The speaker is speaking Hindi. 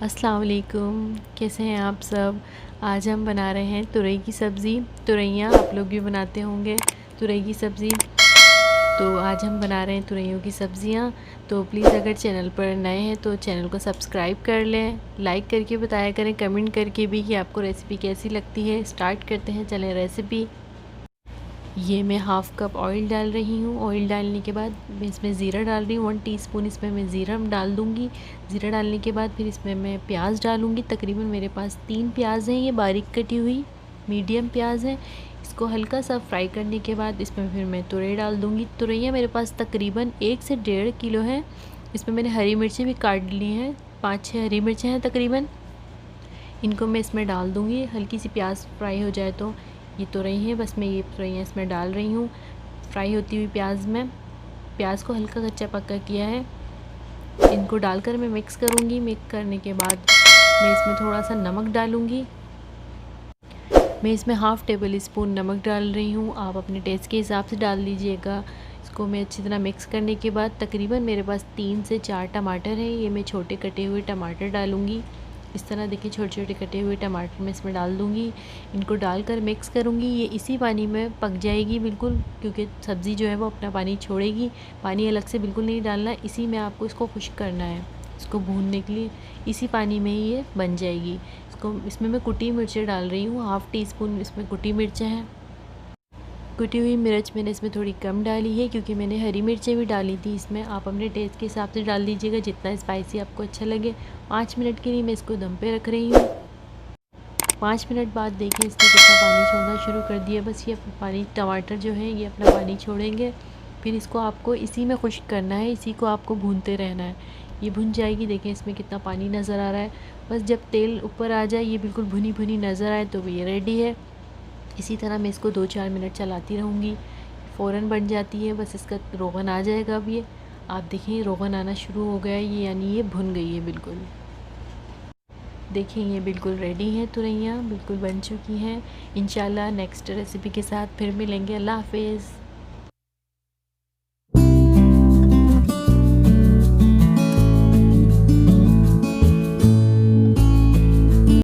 अस्सलाम वालेकुम, कैसे हैं आप सब। आज हम बना रहे हैं तुरई की सब्ज़ी। तुरैयाँ आप लोग भी बनाते होंगे तुरई की सब्ज़ी। तो आज हम बना रहे हैं तुरैयों की सब्ज़ियाँ। तो प्लीज़ अगर चैनल पर नए हैं तो चैनल को सब्सक्राइब कर लें, लाइक करके बताया करें, कमेंट करके भी कि आपको रेसिपी कैसी लगती है। स्टार्ट करते हैं, चलें रेसिपी। ये मैं हाफ़ कप ऑयल डाल रही हूँ। ऑयल डालने के बाद मैं इसमें ज़ीरा डाल रही हूँ। 1 टीस्पून इसमें मैं ज़ीरा डाल दूँगी। ज़ीरा डालने के बाद फिर इसमें मैं प्याज डालूँगी। तकरीबन मेरे पास 3 प्याज हैं, ये बारीक कटी हुई मीडियम प्याज है। इसको हल्का सा फ्राई करने के बाद इसमें फिर मैं तुरई डाल दूँगी। तुरैयाँ मेरे पास तकरीबन 1 से 1.5 किलो है। इसमें मैंने हरी मिर्चें भी काट ली हैं, 5-6 हरी मिर्चें हैं तकरीबन। इनको मैं इसमें डाल दूँगी। हल्की सी प्याज फ्राई हो जाए तो ये तुरई है, बस मैं ये तुरैयाँ इसमें डाल रही हूँ। फ्राई होती हुई प्याज में प्याज को हल्का कच्चा पक्का किया है। इनको डालकर मैं मिक्स करूँगी। मिक्स करने के बाद मैं इसमें थोड़ा सा नमक डालूँगी। मैं इसमें हाफ़ टेबल स्पून नमक डाल रही हूँ, आप अपने टेस्ट के हिसाब से डाल लीजिएगा। इसको मैं अच्छी तरह मिक्स करने के बाद तकरीबन मेरे पास 3 से 4 टमाटर हैं, ये मैं छोटे कटे हुए टमाटर डालूँगी। इस तरह देखिए छोटे छोटे कटे हुए टमाटर मैं इसमें डाल दूँगी। इनको डालकर मिक्स करूँगी। ये इसी पानी में पक जाएगी बिल्कुल, क्योंकि सब्ज़ी जो है वो अपना पानी छोड़ेगी। पानी अलग से बिल्कुल नहीं डालना, इसी में आपको इसको खुश्क करना है। इसको भूनने के लिए इसी पानी में ही ये बन जाएगी। इसमें मैं कुटी मिर्चें डाल रही हूँ, हाफ़ टी स्पून इसमें कुटी मिर्चें हैं। कुटी हुई मिर्च मैंने इसमें थोड़ी कम डाली है, क्योंकि मैंने हरी मिर्चें भी डाली थी इसमें। आप अपने टेस्ट के हिसाब से डाल दीजिएगा, जितना स्पाइसी आपको अच्छा लगे। 5 मिनट के लिए मैं इसको दम पे रख रही हूँ। 5 मिनट बाद देखिए इसने कितना पानी छोड़ना शुरू कर दिया। बस ये पानी, टमाटर जो है ये अपना पानी छोड़ेंगे। फिर इसको आपको इसी में खुश्क करना है, इसी को आपको भूनते रहना है। ये भुन जाएगी, देखें इसमें कितना पानी नज़र आ रहा है। बस जब तेल ऊपर आ जाए, ये बिल्कुल भुनी भुनी नज़र आए, तो ये रेडी है। इसी तरह मैं इसको 2-4 मिनट चलाती रहूँगी। फ़ौरन बन जाती है, बस इसका रोगन आ जाएगा। अब ये आप देखिए रोगन आना शुरू हो गया है, ये यानी ये भुन गई है बिल्कुल। देखिए ये बिल्कुल रेडी है, तुरैयाँ बिल्कुल बन चुकी हैं। इंशाल्लाह नेक्स्ट रेसिपी के साथ फिर मिलेंगे। अल्लाह हाफ़िज़।